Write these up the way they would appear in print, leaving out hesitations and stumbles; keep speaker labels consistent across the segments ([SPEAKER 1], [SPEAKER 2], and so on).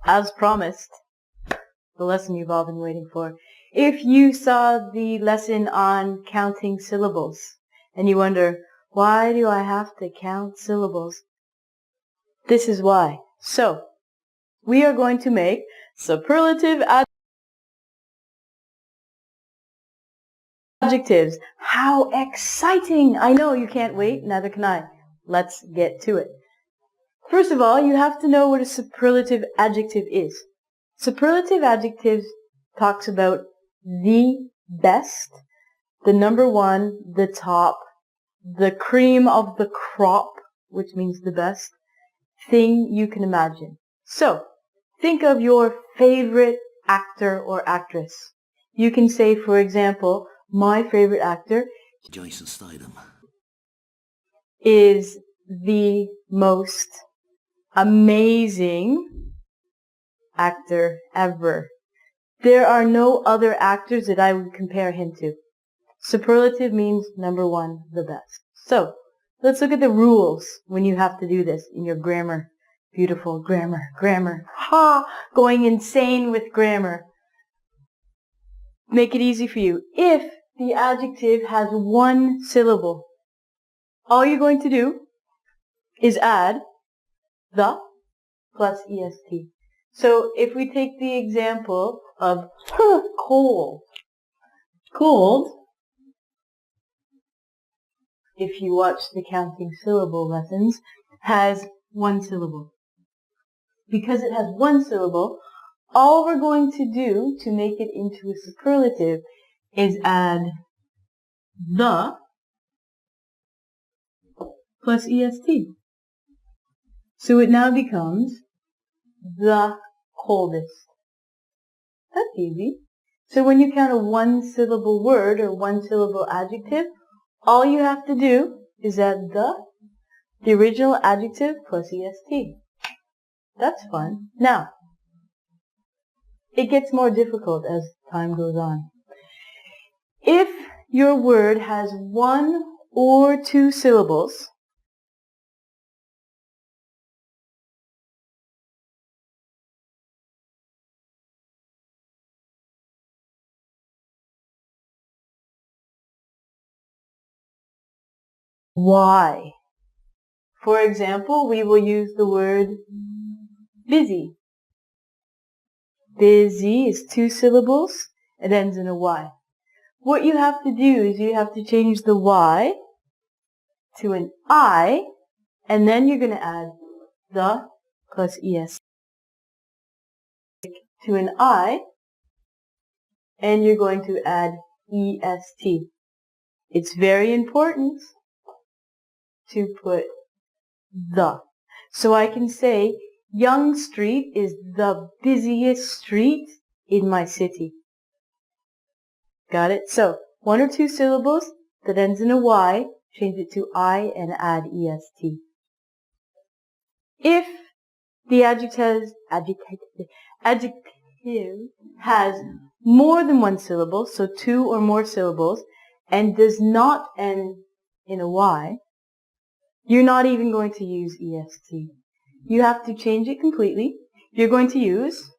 [SPEAKER 1] as promised, the lesson you've all been waiting for. If you saw the lesson on counting syllables and you wonder, why do I have to count syllables? This is why. So, we are going to make superlative adjectives. How exciting! I know you can't wait, neither can I. Let's get to it. First of all, you have to know what a superlative adjective is. Superlative adjectives talks about the best, the number one, the top, the cream of the crop, which means the best thing you can imagine. So, think of your favorite actor or actress. You can say, for example, my favorite actor
[SPEAKER 2] Jason Statham
[SPEAKER 1] is the most amazing actor ever. There are no other actors that I would compare him to. Superlative means number one, the best. So, let's look at the rules when you have to do this in your grammar. Beautiful grammar, grammar. Ha! Going insane with grammar. Make it easy for you. If the adjective has one syllable, all you're going to do is add the plus est. So if we take the example of cold. Cold, if you watch the counting syllable lessons, has one syllable. Because it has one syllable, all we're going to do to make it into a superlative is add the plus est. So it now becomes the coldest. That's easy. So when you count a one-syllable word or one-syllable adjective, all you have to do is add the original adjective plus est. That's fun. Now, it gets more difficult as time goes on. If your word has one or two syllables, why? For example, we will use the word busy. Busy is two syllables. It ends in a Y. What you have to do is you have to change the Y to an I, and then you're going to add the plus es to an I, and you're going to add est. It's very important to put the. So I can say, Young Street is the busiest street in my city. Got it? So, one or two syllables that ends in a Y, change it to I and add est. If the adjective has more than one syllable, so two or more syllables, and does not end in a Y, you're not even going to use est. You have to change it completely. You're going to use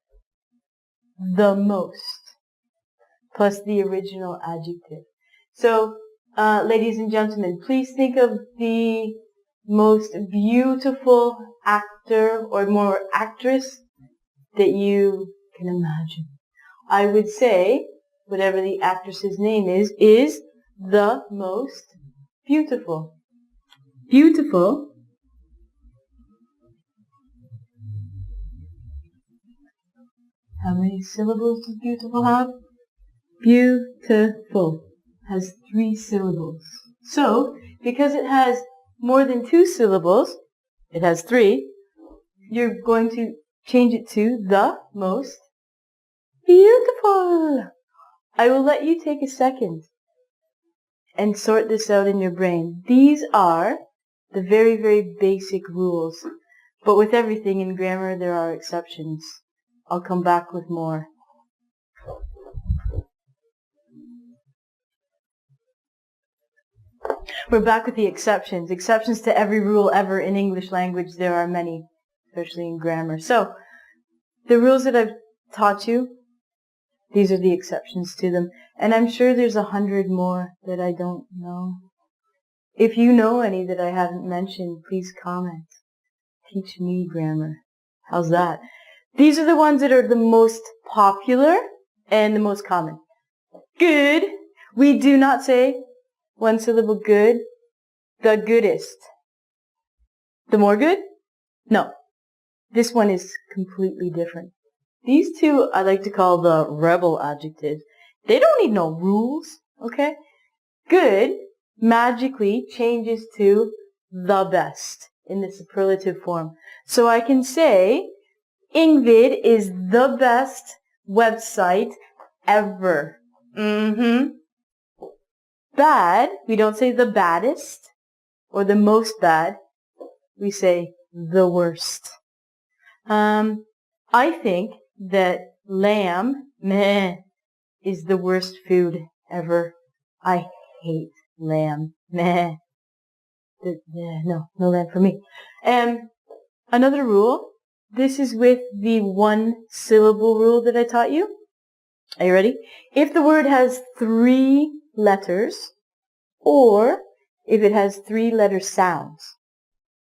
[SPEAKER 1] the most plus the original adjective. So, ladies and gentlemen, please think of the most beautiful actor or more actress that you can imagine. I would say, whatever the actress's name is the most beautiful. Beautiful. How many syllables does beautiful have? Beautiful has 3 syllables. So, because it has more than 2 syllables, it has 3, you're going to change it to the most beautiful. I will let you take a second and sort this out in your brain. These are the very, very basic rules. But with everything in grammar, there are exceptions. I'll come back with more. We're back with the exceptions. Exceptions to every rule ever in English language. There are many, especially in grammar. So, The rules that I've taught you, these are the exceptions to them. And I'm sure there's 100 more that I don't know. If you know any that I haven't mentioned, please comment. Teach me grammar. How's that? These are the ones that are the most popular and the most common. Good. We do not say one syllable good. The goodest. The more good? No. This one is completely different. These two I like to call the rebel adjectives. They don't need no rules, okay? Good magically changes to the best in the superlative form. So I can say Ingvid is the best website ever. Bad, we don't say the baddest or the most bad. We say the worst. I think that lamb, meh, is the worst food ever. I hate lamb, meh. No lamb for me. Another rule. This is with the one syllable rule that I taught you. Are you ready? If the word has 3 letters, or if it has 3 letter sounds,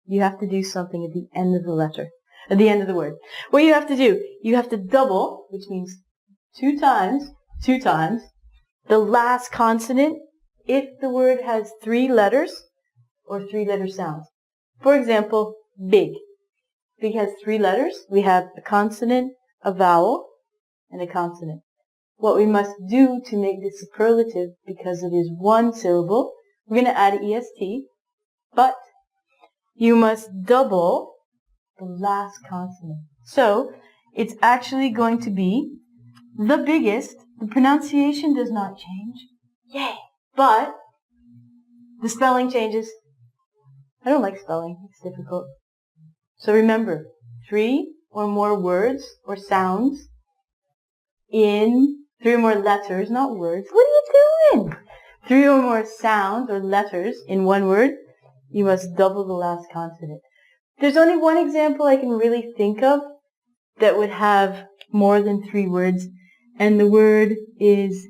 [SPEAKER 1] you have to do something at the end of the letter, at the end of the word. What you have to do, you have to double, which means 2 times, the last consonant if the word has 3 letters or 3 letter sounds. For example, big. Big has 3 letters. We have a consonant, a vowel, and a consonant. What we must do to make this superlative, because it is one syllable, we're going to add est, but you must double the last consonant. So it's actually going to be the biggest. The pronunciation does not change. Yay! But the spelling changes. I don't like spelling. It's difficult. So remember, 3 or more words or sounds in 3 or more letters, not words. What are you doing? 3 or more sounds or letters in one word, you must double the last consonant. There's only one example I can really think of that would have more than 3 words, and the word is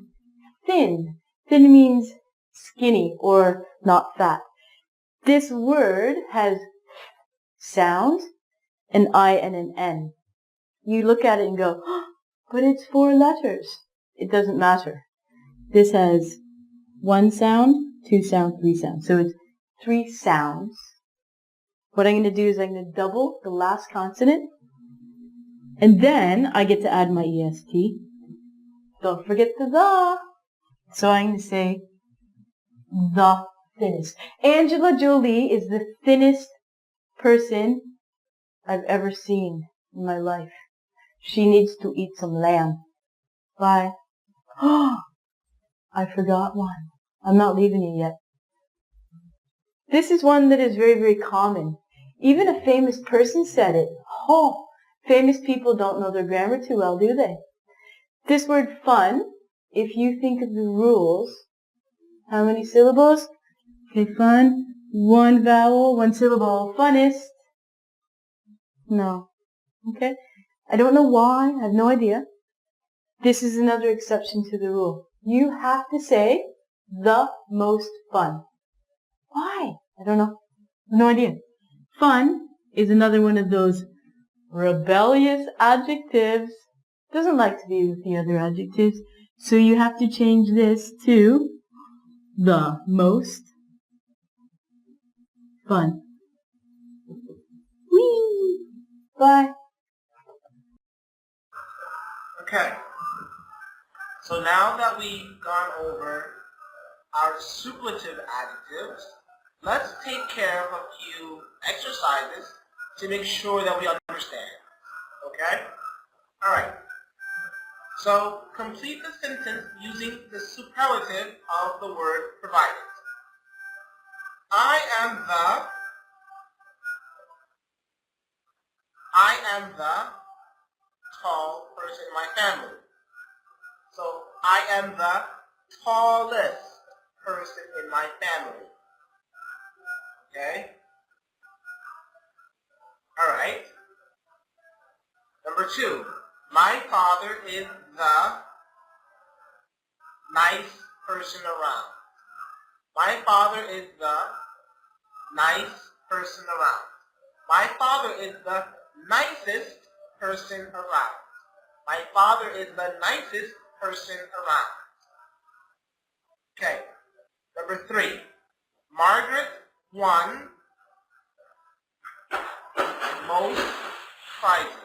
[SPEAKER 1] thin. Thin means skinny or not fat. This word has sounds, an I and an N. You look at it and go, oh, but it's 4 letters. It doesn't matter. This has 1 sound, 2 sounds, 3 sounds. So it's 3 sounds. What I'm going to do is I'm going to double the last consonant, and then I get to add my est. Don't forget the. So I'm going to say the thinnest. Angela Jolie is the thinnest person I've ever seen in my life. She needs to eat some lamb. Bye. Oh, I forgot one. I'm not leaving you yet. This is one that is very, very common. Even a famous person said it. Oh, famous people don't know their grammar too well, do they? This word fun, if you think of the rules, how many syllables? Okay, fun, 1 vowel, 1 syllable. Funnest. No. Okay? I don't know why. I have no idea. This is another exception to the rule. You have to say the most fun. Why? I don't know. No idea. Fun is another one of those rebellious adjectives. Doesn't like to be with the other adjectives. So you have to change this to the most fun. Whee! Bye.
[SPEAKER 2] Okay. So now that we've gone over our superlative adjectives, let's take care of a few exercises to make sure that we understand. Okay? Alright. So complete the sentence using the superlative of the word provided. I am the tall person in my family. So I am the tallest person in my family. Okay? Alright. Number 2. My father is the nice person around. My father is the nice person around. My father is the nicest person around. My father is the nicest person around. Okay. Number 3. Margaret won most prizes.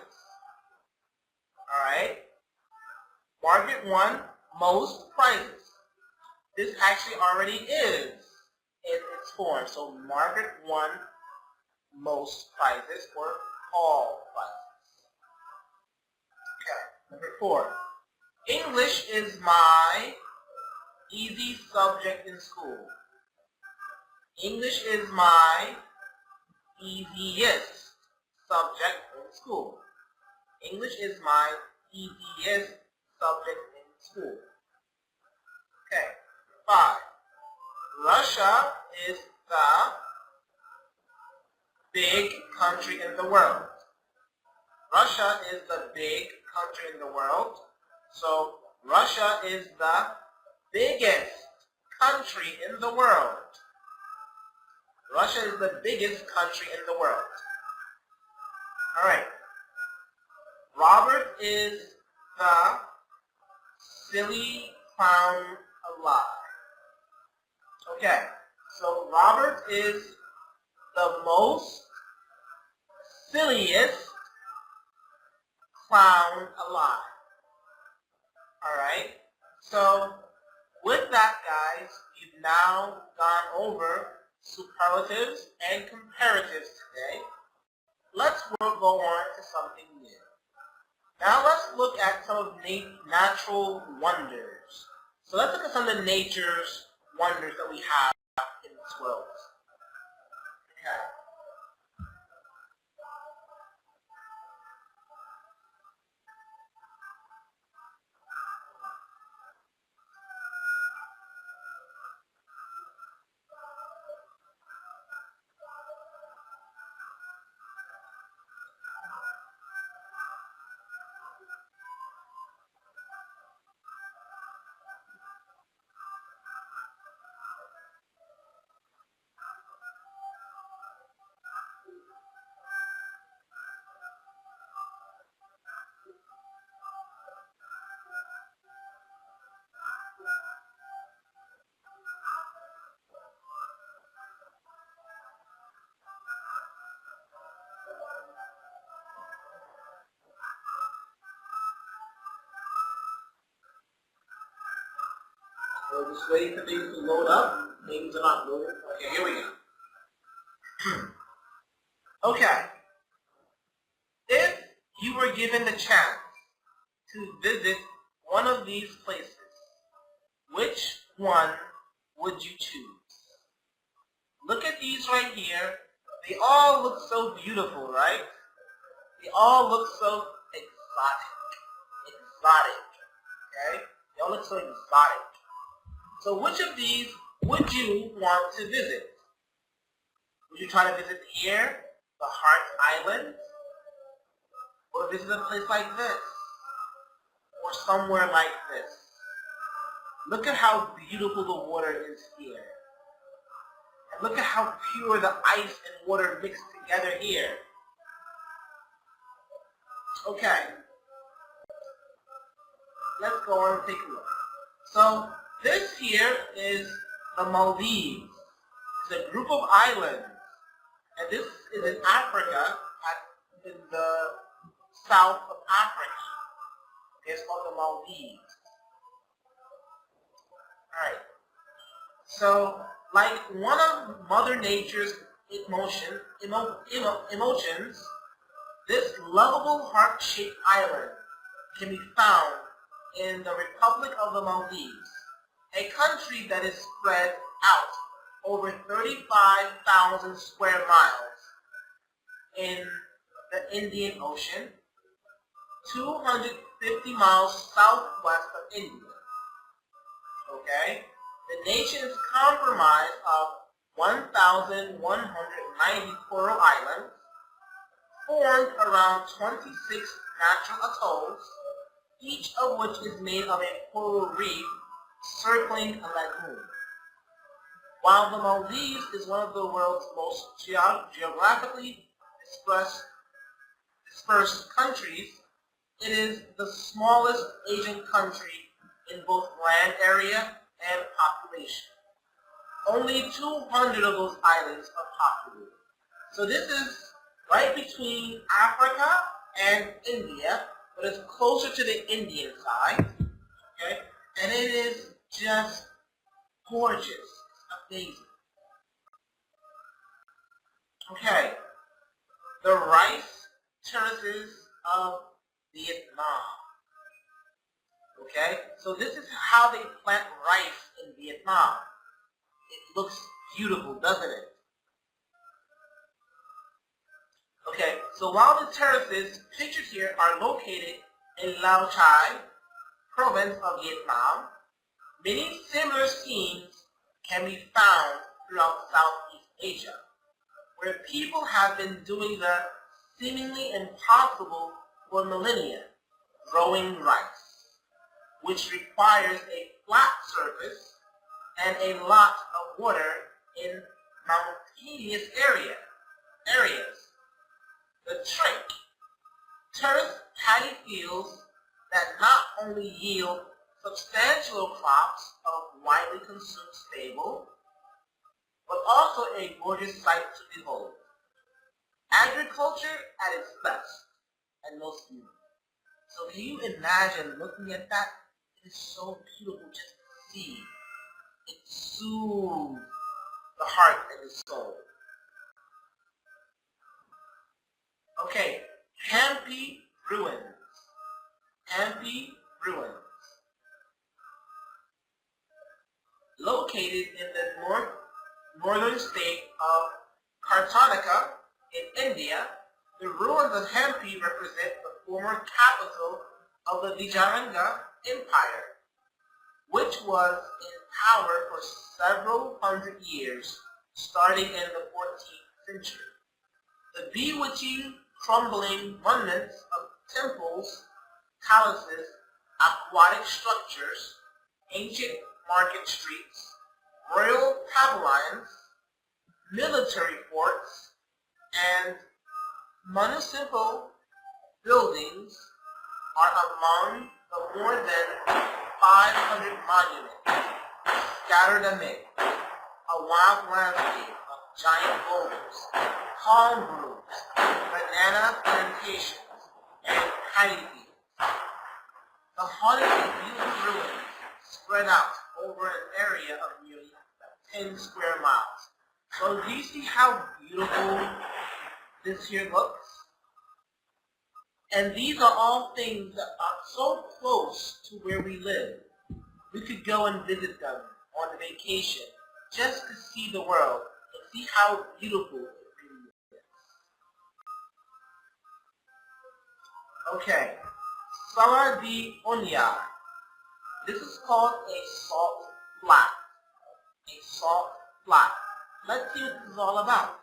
[SPEAKER 2] Alright? Margaret won most prizes. This actually already is in its form. So Margaret won most prizes or all prizes. Okay. Number 4. English is my easy subject in school. English is my easiest subject in school. English is my easiest subject in school. Okay. 5. Russia is the big country in the world. Russia is the big country in the world. So Russia is the biggest country in the world. Russia is the biggest country in the world. Alright. Robert is the silly clown alive. Okay, so Robert is the most silliest clown alive. Alright, so with that, guys, we've now gone over superlatives and comparatives today. Let's go on to something new. Now let's look at some of natural wonders. So let's look at some of the nature's wonders that we have in this world. Okay. We're just waiting for things to load up. Things are not loading. Okay, here we go. Okay. If you were given the chance to visit one of these places, which one would you choose? Look at these right here. They all look so beautiful, right? They all look so exotic. Okay? They all look so exotic. So which of these would you want to visit? Would you try to visit here, the Heart Island? Or visit a place like this? Or somewhere like this? Look at how beautiful the water is here. And look at how pure the ice and water mix together here. Okay. Let's go on and take a look. So this here is the Maldives. It's a group of islands. And this is in Africa, in the south of Africa. It's called the Maldives. Alright. So, like one of Mother Nature's emotions, this lovable heart-shaped island can be found in the Republic of the Maldives, a country that is spread out over 35,000 square miles in the Indian Ocean, 250 miles southwest of India. Okay? The nation is comprised of 1,190 coral islands formed around 26 natural atolls, each of which is made of a coral reef circling a lagoon. While the Maldives is one of the world's most geographically dispersed countries, it is the smallest Asian country in both land area and population. Only 200 of those islands are populated. So this is right between Africa and India, but it's closer to the Indian side, okay? And it is just gorgeous. It's amazing. Okay, the rice terraces of Vietnam. Okay, so this is how they plant rice in Vietnam. It looks beautiful, doesn't it? Okay, so while the terraces pictured here are located in Lao Chai, province of Vietnam, many similar scenes can be found throughout Southeast Asia, where people have been doing the seemingly impossible for millennia, growing rice, which requires a flat surface and a lot of water in mountainous areas. The trick: terrace paddy fields that not only yield substantial crops of widely consumed stable, but also a gorgeous sight to behold. Agriculture at its best and most beautiful. So can you imagine looking at that? It is so beautiful just to see. It soothes the heart and the soul. Okay, Hampi Ruins. Hampi Ruins. Located in the northern state of Karnataka in India, the ruins of Hampi represent the former capital of the Vijayanagar Empire, which was in power for several hundred years, starting in the 14th century. The bewitching, crumbling remnants of temples, palaces, aquatic structures, ancient market streets, royal pavilions, military forts, and municipal buildings are among the more than 500 monuments scattered amid a wild landscape of giant boulders, palm groves, banana plantations, and paddy fields. The hauntingly beautiful ruins spread out over an area of nearly 10 square miles. So do you see how beautiful this here looks? And these are all things that are so close to where we live. We could go and visit them on a vacation just to see the world and see how beautiful it really is. Okay, Sala de Unyar. This is called a salt flat. A salt flat. Let's see what this is all about.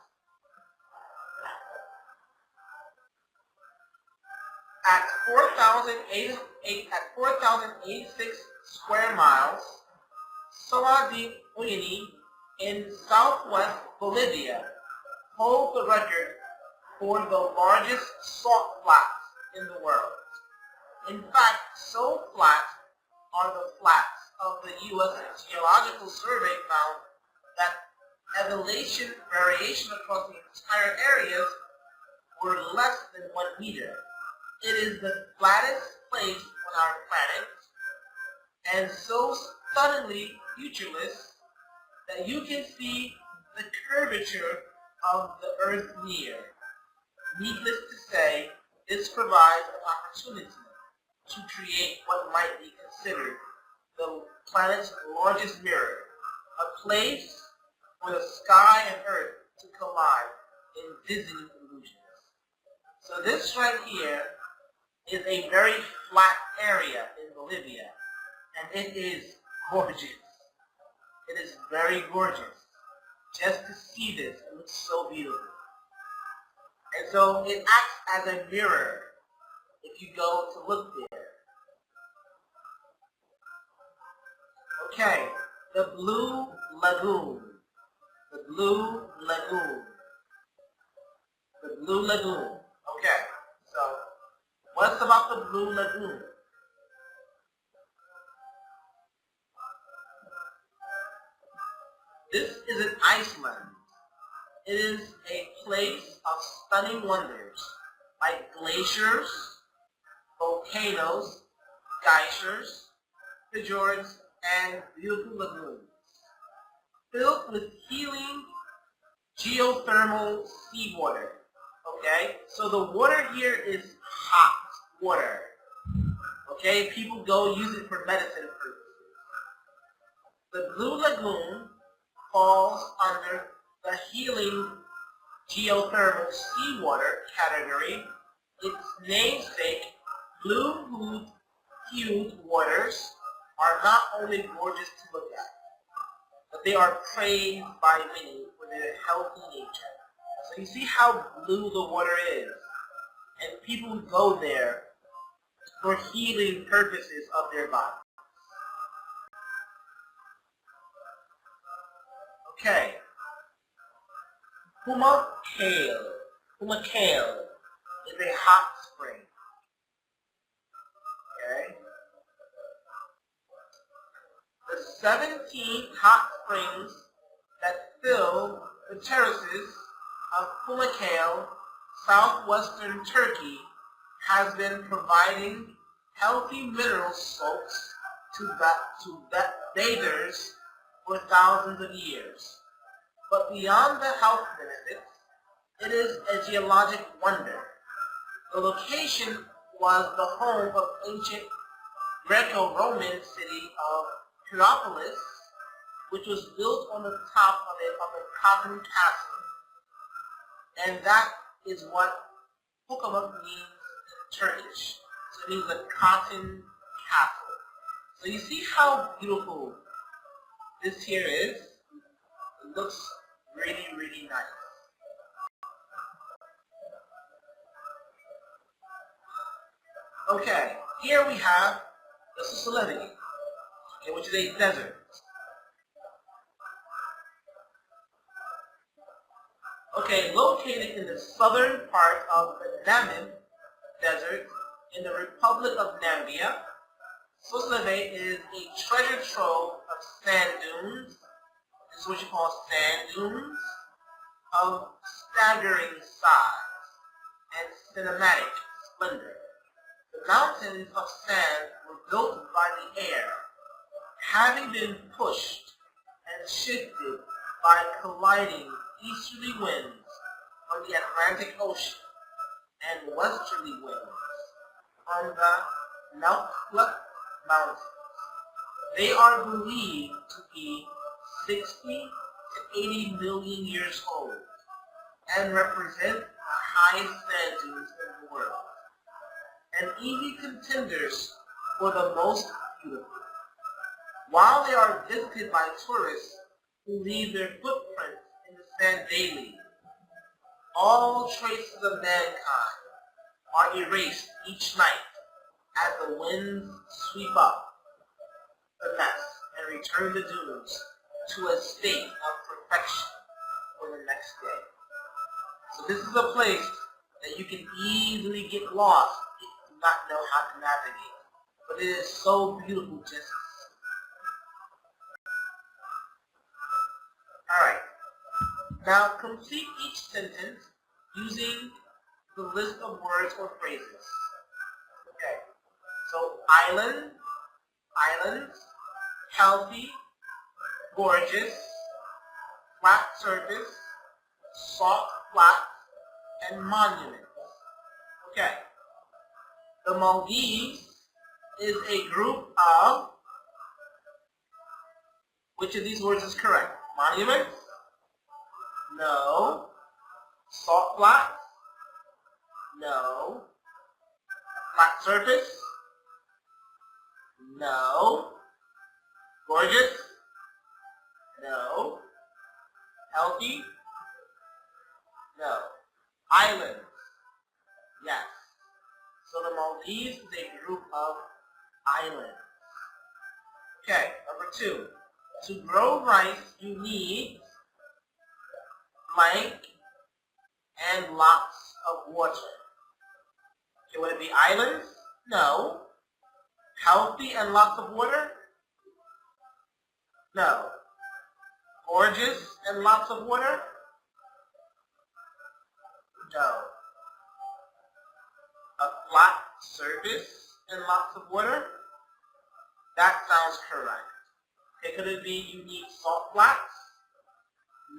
[SPEAKER 2] At 4,086 square miles, Sala de Uyuni in southwest Bolivia holds the record for the largest salt flats in the world. In fact, so flat are the flats of the U.S. Geological Survey found that elevation variation across the entire areas were less than 1 meter. It is the flattest place on our planet, and so stunningly featureless that you can see the curvature of the Earth near. Needless to say, this provides an opportunity to create what might be considered the planet's largest mirror, a place for the sky and Earth to collide in dizzying illusions. So this right here is a very flat area in Bolivia, and it is gorgeous. It is very gorgeous. Just to see this, it looks so beautiful. And so it acts as a mirror. if you go to look there. Okay, the Blue Lagoon. The Blue Lagoon. The Blue Lagoon. Okay, so what's about the Blue Lagoon? This is in Iceland. It is a place of stunning wonders, like glaciers, volcanoes, geysers, fjords, and beautiful lagoons, filled with healing geothermal seawater. Okay, so the water here is hot water. Okay, people go use it for medicine purposes. The Blue Lagoon falls under the healing geothermal seawater category. Its namesake, blue-hued waters, are not only gorgeous to look at, but they are praised by many for their healthy nature. So you see how blue the water is, and people go there for healing purposes of their body. Okay. Humakale is a hot spring. Okay. The 17 hot springs that fill the terraces of Humakale, southwestern Turkey, has been providing healthy mineral salts to bathers for thousands of years. But beyond the health benefits, it is a geologic wonder. The location was the home of ancient Greco-Roman city of Hierapolis, which was built on the top of a cotton castle. And that is what Hukamak means in Turkish. So it means a cotton castle. So you see how beautiful this here is? It looks really, really nice. Okay, here we have the Susalevy, okay, which is a desert. Okay, located in the southern part of the Namib Desert in the Republic of Namibia, Susalevy is a treasure trove of sand dunes. This is what you call sand dunes of staggering size and cinematic splendor. The mountains of sand were built by the air, having been pushed and shifted by colliding easterly winds from the Atlantic Ocean and westerly winds from the Naukluck Mountains. They are believed to be 60 to 80 million years old and represent the highest sand dunes in the world, and easy contenders for the most beautiful. While they are visited by tourists who leave their footprints in the sand daily, all traces of mankind are erased each night as the winds sweep up the mess and return the dunes to a state of perfection for the next day. So this is a place that you can easily get lost if you do not know how to navigate. But it is so beautiful just to see. Alright. Now complete each sentence using the list of words or phrases. Okay. So island, islands, healthy, gorgeous, flat surface, soft flat, and monument. Okay. The Maldives is a group of, which of these words is correct? Monument? No. Salt flat? No. Flat surface? No. Gorgeous? No. Healthy? No. Islands? Yes. So the Maldives is a group of islands. Okay, number 2. To grow rice, you need blank and lots of water. Okay, would it be islands? No. Healthy and lots of water? No. Gorgeous and lots of water? No. A flat surface and lots of water? That sounds correct. Okay, could it be you need salt flats?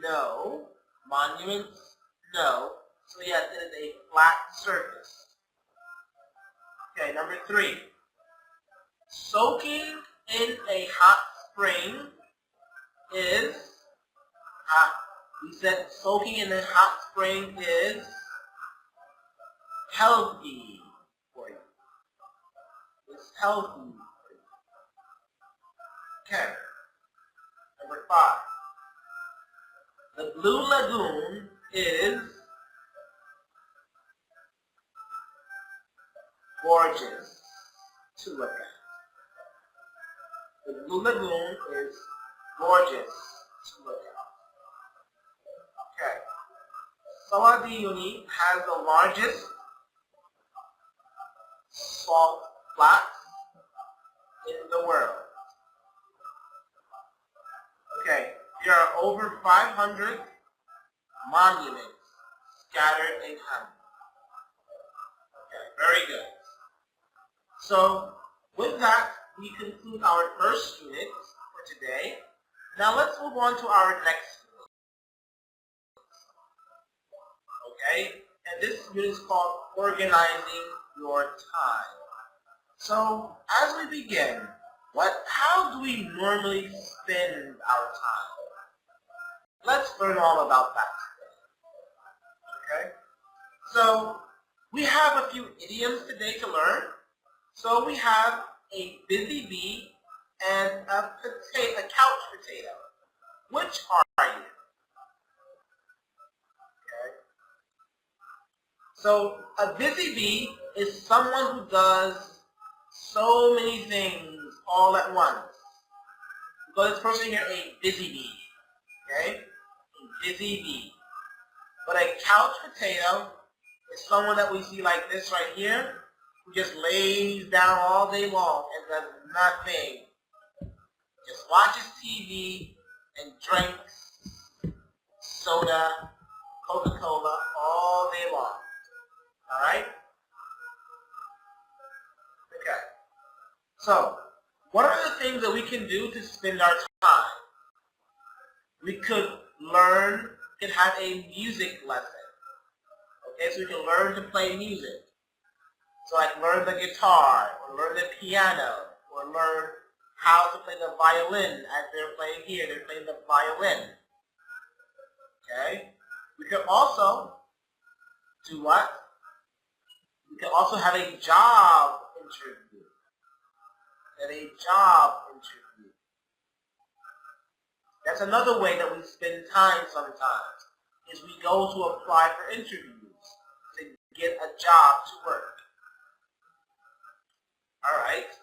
[SPEAKER 2] No. Monuments? No. So yes, it is a flat surface. Okay, number 3. Soaking in a hot spring is, we said soaking in a hot spring is healthy for you. It's healthy for you. Okay. Number 5. The Blue Lagoon is gorgeous to look at. The Blue Lagoon is gorgeous to look at. Okay. Sawadee Uni has the largest salt flats in the world. Okay, there are over 500 monuments scattered in Hamburg. Okay, very good. So, with that, we conclude our first unit for today. Now let's move on to our next unit. Okay, and this unit is called Organizing Your Time. So, as we begin, how do we normally spend our time? Let's learn all about that today. Okay? So, we have a few idioms today to learn. So we have a busy bee and a couch potato. Which are you? Okay. So a busy bee is someone who does so many things all at once. We call this person here a busy bee. Okay? A busy bee. But a couch potato is someone that we see like this right here, who just lays down all day long and does nothing. Just watches TV and drinks soda, Coca-Cola all day long. Alright? Okay. So, what are the things that we can do to spend our time? We could have a music lesson. Okay, so we can learn to play music. So I can learn the guitar, or learn the piano, or learn how to play the violin as they're playing here. They're playing the violin. Okay? We could also do what? We could also have a job interview. That's another way that we spend time sometimes, is we go to apply for interviews to get a job to work. Alright?